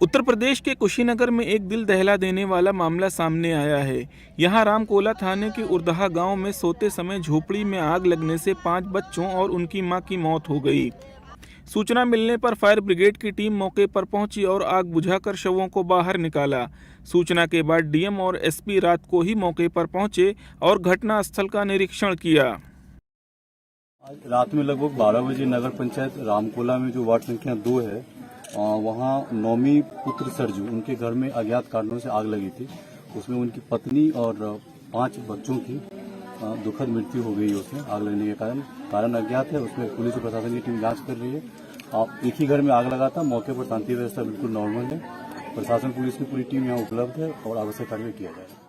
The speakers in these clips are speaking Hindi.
उत्तर प्रदेश के कुशीनगर में एक दिल दहला देने वाला मामला सामने आया है। यहां रामकोला थाने के उरदहा गांव में सोते समय झोपड़ी में आग लगने से 5 बच्चों और उनकी मां की मौत हो गई। सूचना मिलने पर फायर ब्रिगेड की टीम मौके पर पहुंची और आग बुझाकर शवों को बाहर निकाला। सूचना के बाद डीएम और एसपी रात को ही मौके पर पहुंचे और घटनास्थल का निरीक्षण किया। आज रात में लगभग 12 बजे नगर पंचायत रामकोला में जो वार्ड संख्या 2 है वहाँ नौमी पुत्र सरजू उनके घर में अज्ञात कारणों से आग लगी थी। उसमें उनकी पत्नी और 5 बच्चों की दुखद मृत्यु हो गई। उसमें आग लगने के कारण अज्ञात है। उसमें पुलिस और प्रशासन की टीम जांच कर रही है। एक ही घर में आग लगा था। मौके पर शांति व्यवस्था बिल्कुल नॉर्मल है। प्रशासन पुलिस की पूरी टीम यहाँ उपलब्ध है और आवश्यक कार्रवाई किया जाएगा।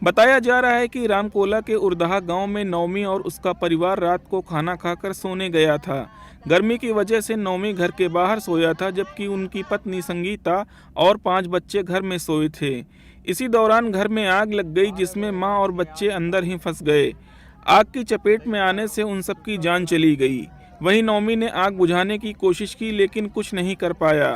बताया जा रहा है कि रामकोला के उरदहा गांव में नौमी और उसका परिवार रात को खाना खाकर सोने गया था। गर्मी की वजह से नौमी घर के बाहर सोया था, जबकि उनकी पत्नी संगीता और 5 बच्चे घर में सोए थे। इसी दौरान घर में आग लग गई, जिसमें मां और बच्चे अंदर ही फंस गए। आग की चपेट में आने से उन सबकी जान चली गई। वहीं नौमी ने आग बुझाने की कोशिश की, लेकिन कुछ नहीं कर पाया।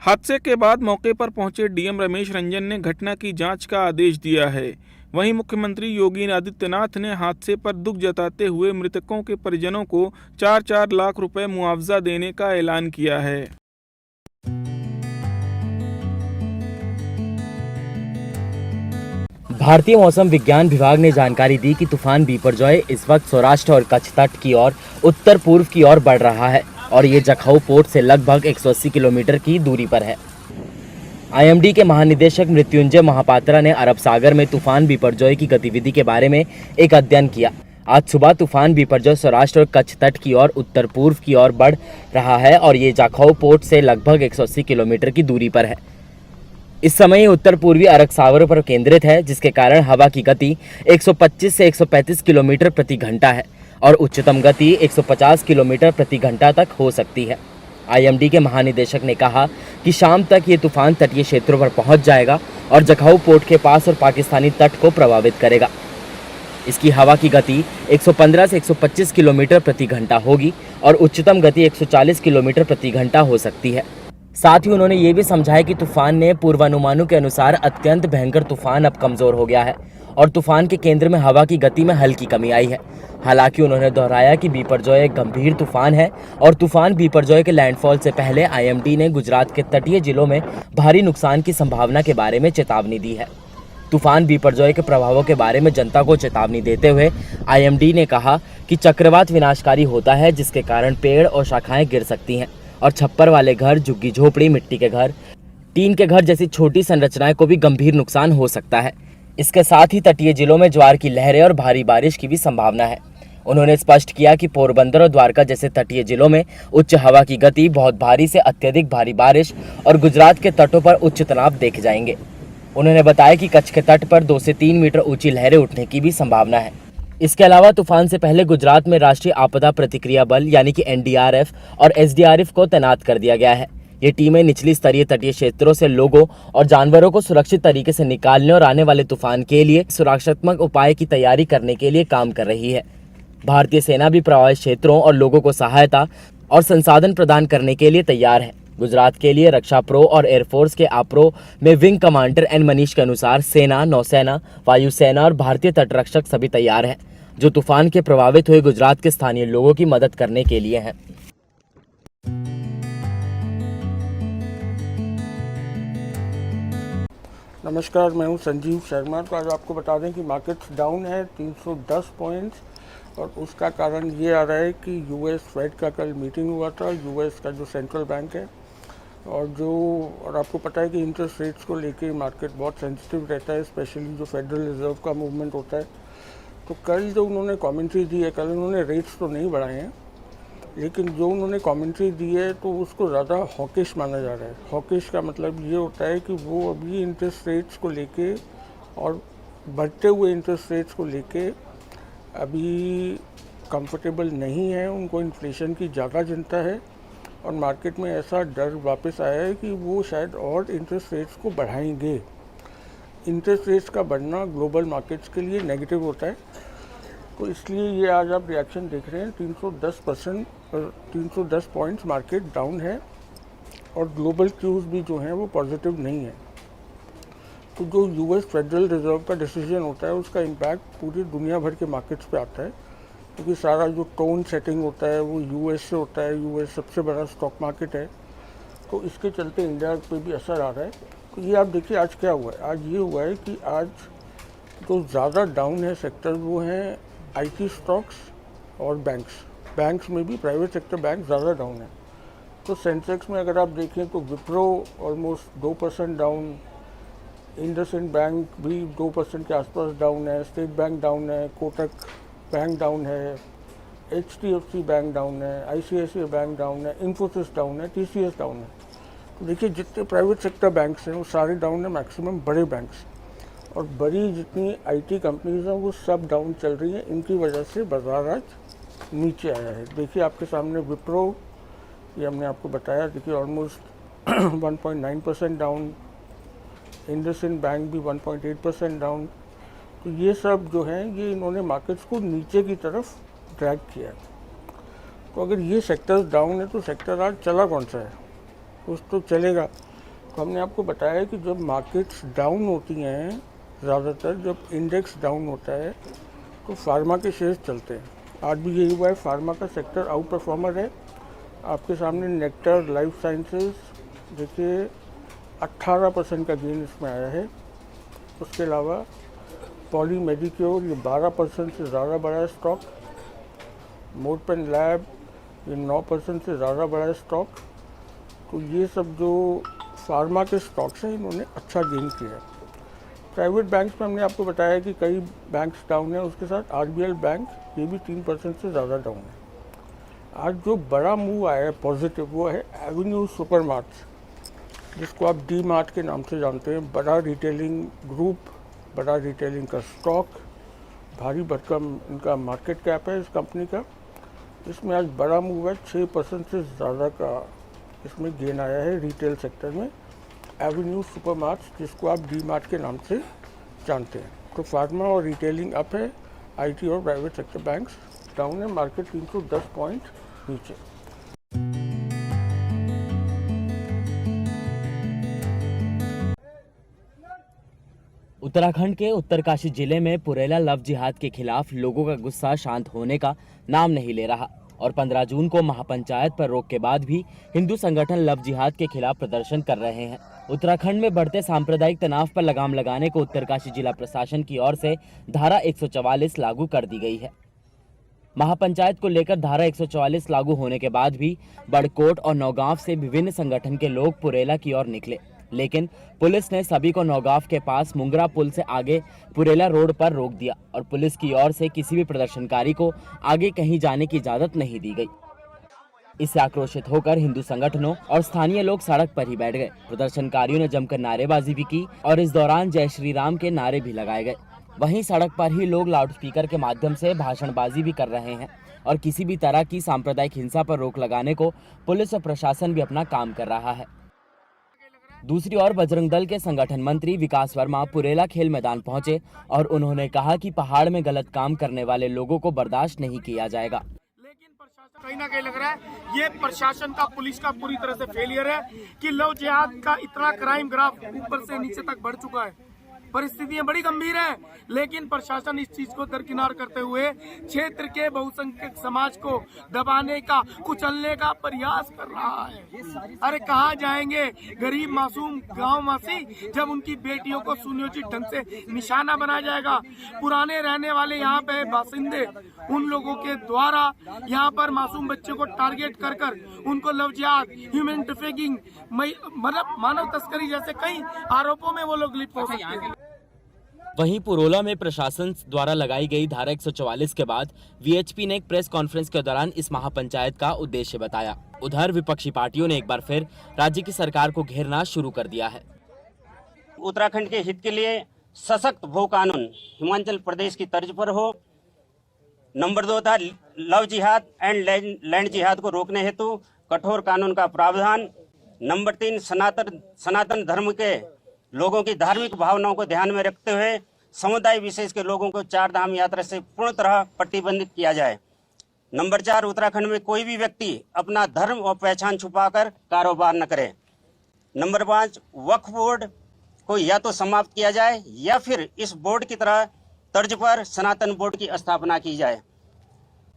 हादसे के बाद मौके पर पहुंचे डीएम रमेश रंजन ने घटना की जांच का आदेश दिया है। वहीं मुख्यमंत्री योगी आदित्यनाथ ने हादसे पर दुख जताते हुए मृतकों के परिजनों को 4-4 लाख रुपए मुआवजा देने का ऐलान किया है। भारतीय मौसम विज्ञान विभाग ने जानकारी दी कि तूफान बिपरजॉय इस वक्त सौराष्ट्र और कच्छ तट की ओर उत्तर पूर्व की ओर बढ़ रहा है और ये जखौ पोर्ट से लगभग 180 किलोमीटर की दूरी पर है। आईएमडी के महानिदेशक मृत्युंजय महापात्रा ने अरब सागर में तूफान बिपरजॉय की गतिविधि के बारे में एक अध्ययन किया। आज सुबह तूफान बिपरजॉय सौराष्ट्र और कच्छ तट की ओर उत्तर पूर्व की ओर बढ़ रहा है और ये जखौ पोर्ट से लगभग 180 किलोमीटर की दूरी पर है। इस समय उत्तर पूर्वी अरब सागर पर केंद्रित है, जिसके कारण हवा की गति 125 से 135 किलोमीटर प्रति घंटा है और उच्चतम गति 150 किलोमीटर प्रति घंटा तक हो सकती है। आईएमडी के महानिदेशक ने कहा कि शाम तक ये तूफान तटीय क्षेत्रों पर पहुंच जाएगा और जखौ पोर्ट के पास और पाकिस्तानी तट को प्रभावित करेगा। इसकी हवा की गति 115 से 125 किलोमीटर प्रति घंटा होगी और उच्चतम गति 140 किलोमीटर प्रति घंटा हो सकती है। साथ ही उन्होंने ये भी समझाया कि तूफान ने पूर्वानुमानों के अनुसार अत्यंत भयंकर तूफान अब कमजोर हो गया है और तूफान के केंद्र में हवा की गति में हल्की कमी आई है। हालांकि उन्होंने दोहराया कि बिपरजॉय एक गंभीर तूफान है और तूफान बिपरजॉय के लैंडफॉल से पहले आईएमडी ने गुजरात के तटीय जिलों में भारी नुकसान की संभावना के बारे में चेतावनी दी है। तूफान बिपरजॉय के प्रभावों के बारे में जनता को चेतावनी देते हुए आईएमडी ने कहा कि चक्रवात विनाशकारी होता है, जिसके कारण पेड़ और शाखाएं गिर सकती हैं और छप्पर वाले घर, झुग्गी झोपड़ी, मिट्टी के घर, टीन के घर जैसी छोटी संरचनाएं को भी गंभीर नुकसान हो सकता है। इसके साथ ही तटीय जिलों में ज्वार की लहरें और भारी बारिश की भी संभावना है। उन्होंने स्पष्ट किया कि पोरबंदर और द्वारका जैसे तटीय जिलों में उच्च हवा की गति, बहुत भारी से अत्यधिक भारी बारिश और गुजरात के तटों पर उच्च तनाव देखे जाएंगे। उन्होंने बताया कि कच्छ के तट पर 2 से 3 मीटर ऊंची लहरें उठने की भी संभावना है। इसके अलावा तूफान से पहले गुजरात में राष्ट्रीय आपदा प्रतिक्रिया बल यानी कि एनडीआरएफ और एसडीआरएफ को तैनात कर दिया गया है। ये टीमें निचली स्तरीय तटीय क्षेत्रों से लोगों और जानवरों को सुरक्षित तरीके से निकालने और आने वाले तूफान के लिए सुरक्षात्मक उपाय की तैयारी करने के लिए काम कर रही है। भारतीय सेना भी प्रभावित क्षेत्रों और लोगों को सहायता और संसाधन प्रदान करने के लिए तैयार है। गुजरात के लिए रक्षा प्रो और एयरफोर्स के आप्रो में विंग कमांडर एन मनीष के अनुसार सेना, नौसेना, वायुसेना और भारतीय तटरक्षक सभी तैयार हैं, जो तूफान के प्रभावित हुए गुजरात के स्थानीय लोगों की मदद करने के लिए हैं। नमस्कार, मैं हूं संजीव शर्मा। तो आज आपको बता दें कि मार्केट्स डाउन है 310 पॉइंट्स और उसका कारण ये आ रहा है कि यूएस फेड का कल मीटिंग हुआ था। यूएस का जो सेंट्रल बैंक है और आपको पता है कि इंटरेस्ट रेट्स को लेके मार्केट बहुत सेंसिटिव रहता है, स्पेशली जो फेडरल रिजर्व का मूवमेंट होता है। तो कल जो उन्होंने कमेंट्री दी है, कल उन्होंने रेट्स तो नहीं बढ़ाए हैं, लेकिन जो उन्होंने कमेंट्री दी है तो उसको ज़्यादा हॉकिश माना जा रहा है। हॉकिश का मतलब ये होता है कि वो अभी इंटरेस्ट रेट्स को लेके और बढ़ते हुए इंटरेस्ट रेट्स को लेके अभी कंफर्टेबल नहीं है। उनको इन्फ्लेशन की ज़्यादा चिंता है और मार्केट में ऐसा डर वापस आया है कि वो शायद और इंटरेस्ट रेट्स को बढ़ाएंगे। इंटरेस्ट रेट्स का बढ़ना ग्लोबल मार्केट्स के लिए नेगेटिव होता है, तो इसलिए ये आज आप रिएक्शन देख रहे हैं। 310 पॉइंट्स मार्केट डाउन है। और ग्लोबल क्यूज भी जो हैं वो पॉजिटिव नहीं है। तो जो यूएस फेडरल रिजर्व का डिसीजन होता है उसका इम्पैक्ट पूरी दुनिया भर के मार्केट्स पे आता है, क्योंकि सारा जो टोन सेटिंग होता है वो यूएस से होता है। यूएस सबसे बड़ा स्टॉक मार्केट है, तो इसके चलते इंडिया पे भी असर आ रहा है। तो ये आप देखिए आज क्या हुआ है। आज ये हुआ है कि आज जो ज़्यादा डाउन है सेक्टर वो हैं आईटी स्टॉक्स और बैंक्स में भी प्राइवेट सेक्टर बैंक ज़्यादा डाउन है। तो सेंसेक्स में अगर आप देखें तो Wipro almost 2% down, IndusInd bank भी 2% के आसपास डाउन है, स्टेट बैंक डाउन है, कोटक बैंक डाउन है, HDFC बैंक डाउन है, ICICI बैंक डाउन है, इन्फोसिस डाउन है, TCS डाउन है। तो देखिए जितने प्राइवेट सेक्टर बैंक्स हैं वो सारे डाउन है, मैक्सिमम बड़े बैंक्स, और बड़ी जितनी IT कंपनीज हैं वो सब डाउन चल रही हैं। इनकी वजह से बाजार आज नीचे आया है। देखिए आपके सामने विप्रो, ये हमने आपको बताया, देखिए ऑलमोस्ट 1.9% डाउन, इंडसइंड बैंक भी 1.8% डाउन। तो ये सब जो है ये इन्होंने मार्केट्स को नीचे की तरफ ड्रैग किया है। तो अगर ये सेक्टर्स डाउन है तो सेक्टर आज चला कौन सा है, कुछ तो चलेगा। तो हमने आपको बताया कि जब मार्केट्स डाउन होती हैं, ज़्यादातर जब इंडेक्स डाउन होता है तो फार्मा के शेयर्स चलते हैं। आज भी यही हुआ है, फार्मा का सेक्टर आउट परफॉर्मर है। आपके सामने नेक्टर लाइफ साइंसेज देखिए 18% का गेन इसमें आया है। उसके अलावा पॉली मेडिक्योर ये 12% से ज़्यादा बड़ा है स्टॉक, मोरपेन लैब ये 9% से ज़्यादा बड़ा है स्टॉक। तो ये सब जो फार्मा के स्टॉक्स हैं इन्होंने अच्छा गेन किया है। प्राइवेट बैंक्स में हमने आपको बताया कि कई बैंक्स डाउन है, उसके साथ RBL बैंक ये भी 3% से ज़्यादा डाउन है। आज जो बड़ा मूव आया है पॉजिटिव वो है एवेन्यू सुपरमार्ट्स, जिसको आप डी मार्ट के नाम से जानते हैं। बड़ा रिटेलिंग ग्रुप, बड़ा रिटेलिंग का स्टॉक, भारी भरकम इनका मार्केट कैप है इस कंपनी का। इसमें आज बड़ा मूव है, 6% से ज़्यादा का इसमें गेन आया है रिटेल सेक्टर में। एवेन्यू सुपरमार्ट्स जिसको आप डी मार्ट के नाम से जानते हैं। तो फार्मा और रिटेलिंग अप है, IT और प्राइवेट सेक्टर बैंक्स डाउन है, मार्केट 310 पॉइंट नीचे। उत्तराखंड के उत्तरकाशी जिले में पुरेला लव जिहाद के खिलाफ लोगों का गुस्सा शांत होने का नाम नहीं ले रहा और 15 जून को महापंचायत पर रोक के बाद भी हिंदू संगठन लव जिहाद के खिलाफ प्रदर्शन कर रहे हैं। उत्तराखंड में बढ़ते सांप्रदायिक तनाव पर लगाम लगाने को उत्तरकाशी जिला प्रशासन की ओर से धारा 144 लागू कर दी गई है। महापंचायत को लेकर धारा 144 लागू होने के बाद भी बड़कोट और नौगांव से विभिन्न संगठन के लोग पुरेला की ओर निकले, लेकिन पुलिस ने सभी को नौगांव के पास मुंगरा पुल से आगे पुरेला रोड पर रोक दिया और पुलिस की ओर से किसी भी प्रदर्शनकारी को आगे कहीं जाने की इजाजत नहीं दी गई। इससे आक्रोशित होकर हिंदू संगठनों और स्थानीय लोग सड़क पर ही बैठ गए। प्रदर्शनकारियों ने जमकर नारेबाजी भी की और इस दौरान जय श्री राम के नारे भी लगाए गए। वहीं सड़क पर ही लोग लाउडस्पीकर के माध्यम से भाषणबाजी भी कर रहे हैं और किसी भी तरह की सांप्रदायिक हिंसा पर रोक लगाने को पुलिस और प्रशासन भी अपना काम कर रहा है। दूसरी ओर बजरंग दल के संगठन मंत्री विकास वर्मा पुरेला खेल मैदान पहुंचे और उन्होंने कहा कि पहाड़ में गलत काम करने वाले लोगों को बर्दाश्त नहीं किया जाएगा। लेकिन प्रशासन कहीं ना कहीं लग रहा है ये प्रशासन का, पुलिस का पूरी तरह से फेलियर है कि लव जिहाद का इतना क्राइम ग्राफ ऊपर से नीचे तक बढ़ चुका है। परिस्थितियां बड़ी गंभीर हैं, लेकिन प्रशासन इस चीज को दरकिनार करते हुए क्षेत्र के बहुसंख्यक समाज को दबाने का, कुचलने का प्रयास कर रहा है। अरे कहाँ जाएंगे गरीब मासूम गांववासी जब उनकी बेटियों को सुनियोजित ढंग से निशाना बनाया जाएगा। पुराने रहने वाले यहाँ पे बासिंदे, उन लोगों के द्वारा यहाँ पर मासूम बच्चों को टारगेट कर कर उनको लव जिहाद, ह्यूमन ट्रैफिकिंग, मतलब मानव तस्करी जैसे कई आरोपों में वो लोग लिप्त हो सकते हैं। वहीं पुरोला में प्रशासन द्वारा लगाई गई धारा 144 के बाद वीएचपी ने एक प्रेस कॉन्फ्रेंस के दौरान इस महापंचायत का उद्देश्य बताया। उधर विपक्षी पार्टियों ने एक बार फिर राज्य की सरकार को घेरना शुरू कर दिया है। उत्तराखंड के हित के लिए सशक्त भू कानून हिमाचल प्रदेश की तर्ज पर हो। नंबर 2 था लव जिहाद एंड लैंड जिहाद को रोकने हेतु कठोर कानून का प्रावधान। नंबर 3 सनातन धर्म के लोगों की धार्मिक भावनाओं को ध्यान में रखते हुए समुदाय विशेष के लोगों को 4 धाम यात्रा से पूर्ण तरह प्रतिबंधित किया जाए। नंबर 4 उत्तराखंड में कोई भी व्यक्ति अपना धर्म और पहचान छुपाकर कारोबार न करे। नंबर 5, वक्फ बोर्ड को या तो समाप्त किया जाए या फिर इस बोर्ड की तरह तर्ज पर सनातन बोर्ड की स्थापना की जाए।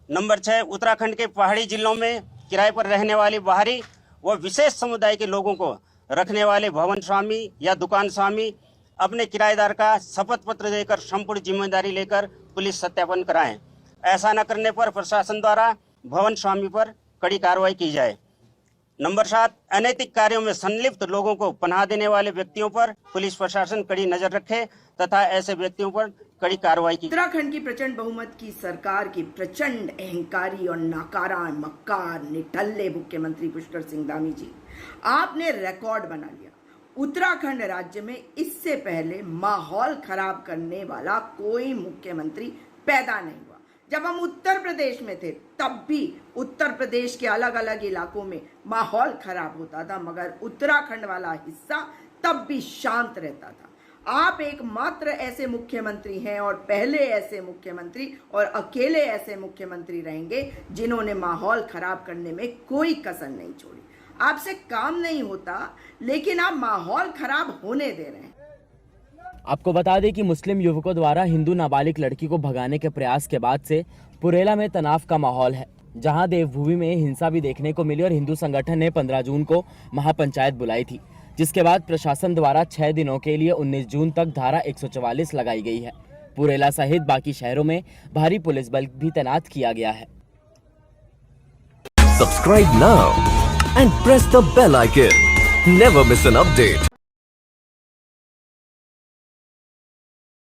नंबर 6, उत्तराखंड के पहाड़ी जिलों में किराए पर रहने वाले बाहरी व विशेष समुदाय के लोगों को रखने वाले भवन स्वामी या दुकान स्वामी अपने किराएदार का शपथ पत्र देकर संपूर्ण जिम्मेदारी लेकर पुलिस सत्यापन कराएं। ऐसा न करने पर प्रशासन द्वारा भवन स्वामी पर कड़ी कार्रवाई की जाए। नंबर 7, अनैतिक कार्यों में संलिप्त लोगों को पनाह देने वाले व्यक्तियों पर पुलिस प्रशासन कड़ी नजर रखे तथा ऐसे व्यक्तियों पर कड़ी कार्रवाई की। उत्तराखंड की प्रचंड बहुमत की सरकार की प्रचंड अहंकारी और नाकारा मक्कार निठल्ले मुख्यमंत्री पुष्कर सिंह धामी जी, आपने रिकॉर्ड बना लिया। उत्तराखंड राज्य में इससे पहले माहौल खराब करने वाला कोई मुख्यमंत्री पैदा नहीं हुआ। जब हम उत्तर प्रदेश में थे तब भी उत्तर प्रदेश के अलग अलग इलाकों में माहौल खराब होता था, मगर उत्तराखंड वाला हिस्सा तब भी शांत रहता था। आप एकमात्र ऐसे मुख्यमंत्री हैं और पहले ऐसे मुख्यमंत्री और अकेले ऐसे मुख्यमंत्री रहेंगे जिन्होंने माहौल खराब करने में कोई कसर नहीं छोड़ी। आपसे काम नहीं होता, लेकिन आप माहौल खराब होने दे रहे हैं। आपको बता दें कि मुस्लिम युवकों द्वारा हिंदू नाबालिग लड़की को भगाने के प्रयास के बाद से पुरेला में तनाव का माहौल है, जहां देवभूमि में हिंसा भी देखने को मिली और हिंदू संगठन ने 15 जून को महापंचायत बुलाई थी, जिसके बाद प्रशासन द्वारा 6 दिनों के लिए 19 जून तक धारा 144 लगाई गई है। पुरेला सहित बाकी शहरों में भारी पुलिस बल भी तैनात किया गया है। Subscribe now and press the bell icon. Never miss an update.